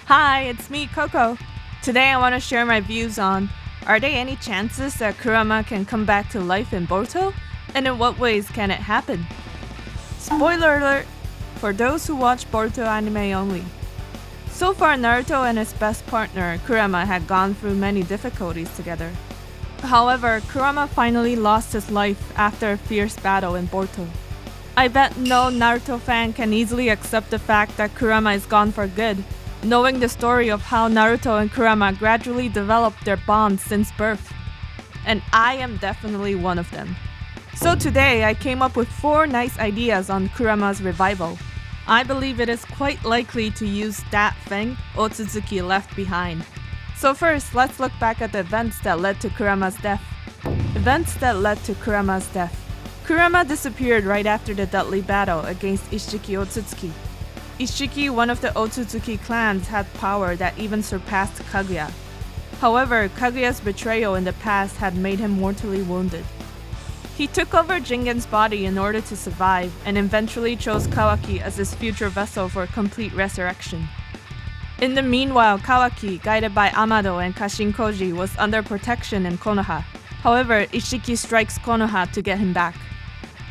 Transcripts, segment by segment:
Hi, it's me, Coco. Today I want to share my views on, are there any chances that Kurama can come back to life in Boruto? And in what ways can it happen? Spoiler alert for those who watch Boruto anime only. So far, Naruto and his best partner, Kurama, had gone through many difficulties together. However, Kurama finally lost his life after a fierce battle in Boruto. I bet no Naruto fan can easily accept the fact that Kurama is gone for good, knowing the story of how Naruto and Kurama gradually developed their bond since birth. And I am definitely one of them. So today, I came up with 4 nice ideas on Kurama's revival. I believe it is quite likely to use that thing Otsutsuki left behind. So first, let's look back at the events that led to Kurama's death. Events that led to Kurama's death. Kurama disappeared right after the deadly battle against Isshiki Otsutsuki. Isshiki, one of the Otsutsuki clans, had power that even surpassed Kaguya. However, Kaguya's betrayal in the past had made him mortally wounded. He took over Jingen's body in order to survive, and eventually chose Kawaki as his future vessel for complete resurrection. In the meanwhile, Kawaki, guided by Amado and Kashin Koji, was under protection in Konoha. However, Isshiki strikes Konoha to get him back.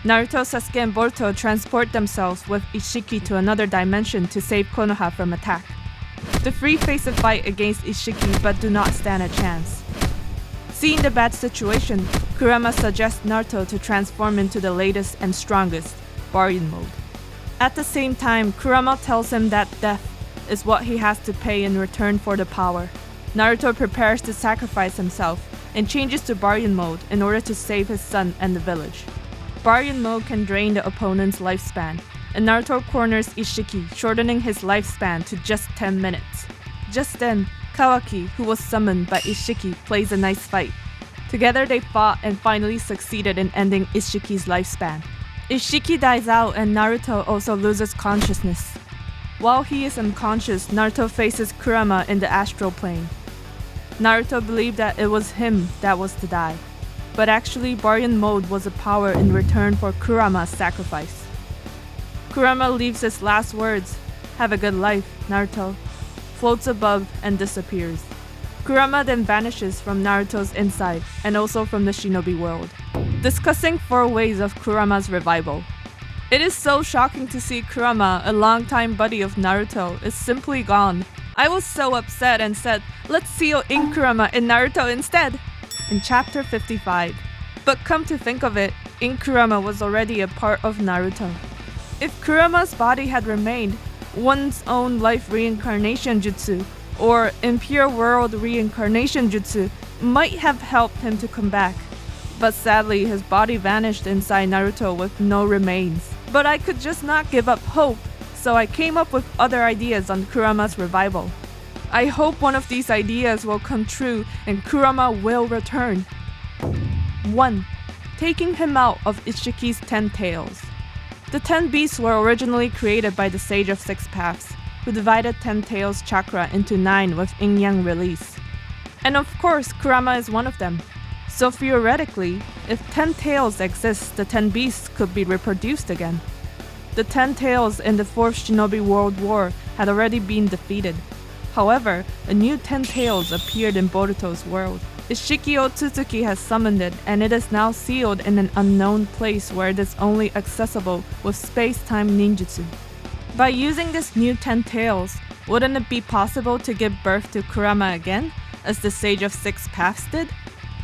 Naruto, Sasuke, and Boruto transport themselves with Isshiki to another dimension to save Konoha from attack. The three face a fight against Isshiki but do not stand a chance. Seeing the bad situation, Kurama suggests Naruto to transform into the latest and strongest, Baryon mode. At the same time, Kurama tells him that death is what he has to pay in return for the power. Naruto prepares to sacrifice himself and changes to Baryon mode in order to save his son and the village. Baryon mode can drain the opponent's lifespan, and Naruto corners Isshiki, shortening his lifespan to just 10 minutes. Just then, Kawaki, who was summoned by Isshiki, plays a nice fight. Together they fought and finally succeeded in ending Ishiki's lifespan. Isshiki dies out and Naruto also loses consciousness. While he is unconscious, Naruto faces Kurama in the astral plane. Naruto believed that it was him that was to die, but actually Baryon mode was a power in return for Kurama's sacrifice. Kurama leaves his last words, "Have a good life, Naruto," floats above and disappears. Kurama then vanishes from Naruto's inside and also from the shinobi world. Discussing 4 ways of Kurama's revival. It is so shocking to see Kurama, a longtime buddy of Naruto, is simply gone. I was so upset and said, let's seal in Kurama in Naruto instead, in chapter 55. But come to think of it, in Kurama was already a part of Naruto. If Kurama's body had remained, one's own life reincarnation jutsu, or impure world reincarnation jutsu, might have helped him to come back. But sadly, his body vanished inside Naruto with no remains. But I could just not give up hope, so I came up with other ideas on Kurama's revival. I hope one of these ideas will come true and Kurama will return. 1. Taking him out of Ishiki's 10 tails. The 10 beasts were originally created by the Sage of 6 Paths, who divided 10 tails chakra into 9 with yin-yang release. And of course, Kurama is one of them. So theoretically, if 10 tails exist, the 10 beasts could be reproduced again. The 10 tails in the 4th Shinobi World War had already been defeated. However, a new 10 tails appeared in Boruto's world. Isshiki Otsutsuki has summoned it, and it is now sealed in an unknown place where it is only accessible with space-time ninjutsu. By using this new 10 tails, wouldn't it be possible to give birth to Kurama again, as the Sage of 6 Paths did?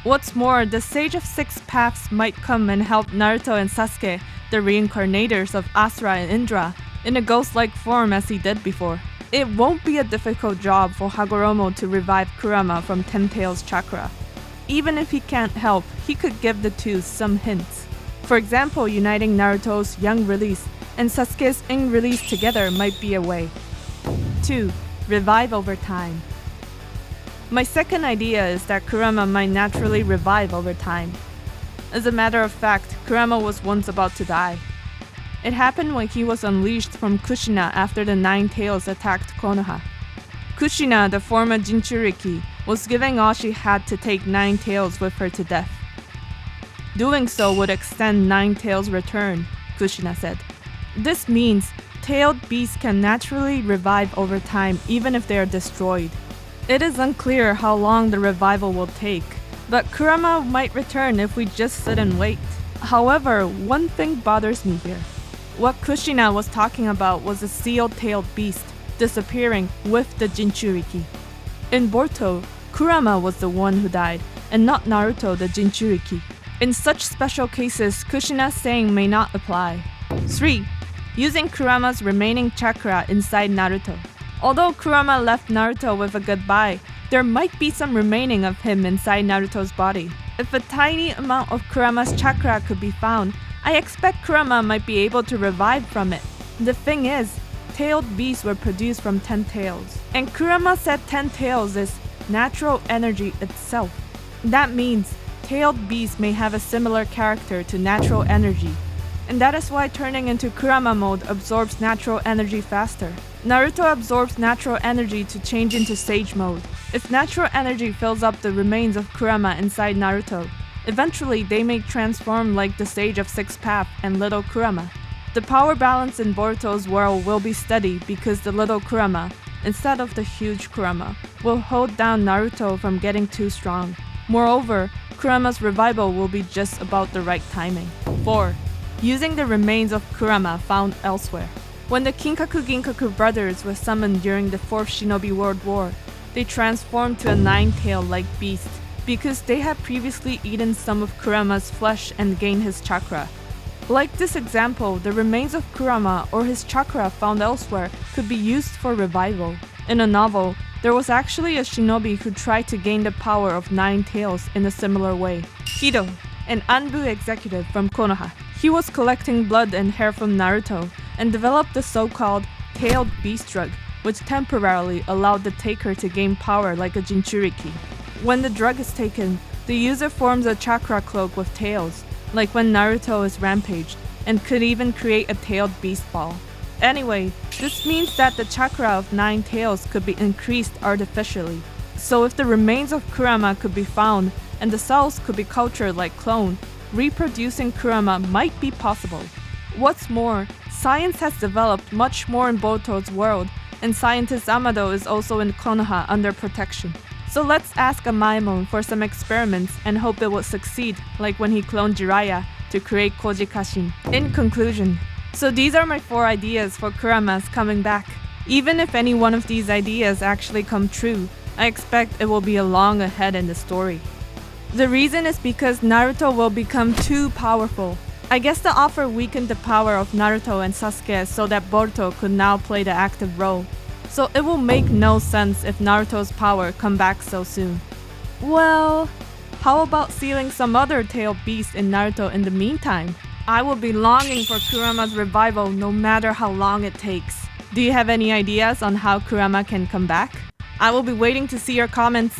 What's more, the Sage of 6 Paths might come and help Naruto and Sasuke, the reincarnators of Asura and Indra, in a ghost-like form as he did before. It won't be a difficult job for Hagoromo to revive Kurama from 10 Tails chakra. Even if he can't help, he could give the two some hints. For example, uniting Naruto's yang release and Sasuke's ing release together might be a way. 2. Revive over time. My second idea is that Kurama might naturally revive over time. As a matter of fact, Kurama was once about to die. It happened when he was unleashed from Kushina after the 9 tails attacked Konoha. Kushina, the former Jinchuriki, was giving all she had to take 9 tails with her to death. Doing so would extend 9 tails' return, Kushina said. This means tailed beasts can naturally revive over time even if they are destroyed. It is unclear how long the revival will take, but Kurama might return if we just sit and wait. However, one thing bothers me here. What Kushina was talking about was a seal-tailed beast disappearing with the Jinchuriki. In Boruto, Kurama was the one who died, and not Naruto the Jinchuriki. In such special cases, Kushina's saying may not apply. 3. Using Kurama's remaining chakra inside Naruto. Although Kurama left Naruto with a goodbye, there might be some remaining of him inside Naruto's body. If a tiny amount of Kurama's chakra could be found, I expect Kurama might be able to revive from it. The thing is, tailed beasts were produced from 10 tails, and Kurama said 10 tails is natural energy itself. That means tailed beasts may have a similar character to natural energy, and that is why turning into Kurama mode absorbs natural energy faster. Naruto absorbs natural energy to change into Sage mode. If natural energy fills up the remains of Kurama inside Naruto, eventually they may transform like the Sage of Sixth Path and Little Kurama. The power balance in Boruto's world will be steady because the Little Kurama, instead of the huge Kurama, will hold down Naruto from getting too strong. Moreover, Kurama's revival will be just about the right timing. 4. Using the remains of Kurama found elsewhere. When the Kinkaku-Ginkaku brothers were summoned during the 4th Shinobi World War, they transformed to a 9-tailed-like beast because they had previously eaten some of Kurama's flesh and gained his chakra. Like this example, the remains of Kurama or his chakra found elsewhere could be used for revival. In a novel, there was actually a shinobi who tried to gain the power of 9 tails in a similar way. Hido, an Anbu executive from Konoha. He was collecting blood and hair from Naruto and developed the so-called tailed beast drug, which temporarily allowed the taker to gain power like a Jinchuriki. When the drug is taken, the user forms a chakra cloak with tails, like when Naruto is rampaged, and could even create a tailed beast ball. Anyway, this means that the chakra of 9 tails could be increased artificially. So if the remains of Kurama could be found, and the cells could be cultured like clone, reproducing Kurama might be possible. What's more, science has developed much more in Boruto's world, and scientist Amado is also in Konoha under protection. So let's ask Amaemon for some experiments and hope it will succeed, like when he cloned Jiraiya to create Koji Kashin. In conclusion, so these are my 4 ideas for Kurama's coming back. Even if any one of these ideas actually come true, I expect it will be a long ahead in the story. The reason is because Naruto will become too powerful. I guess the offer weakened the power of Naruto and Sasuke so that Boruto could now play the active role. So it will make no sense if Naruto's power come back so soon. Well, how about sealing some other tailed beast in Naruto in the meantime? I will be longing for Kurama's revival no matter how long it takes. Do you have any ideas on how Kurama can come back? I will be waiting to see your comments.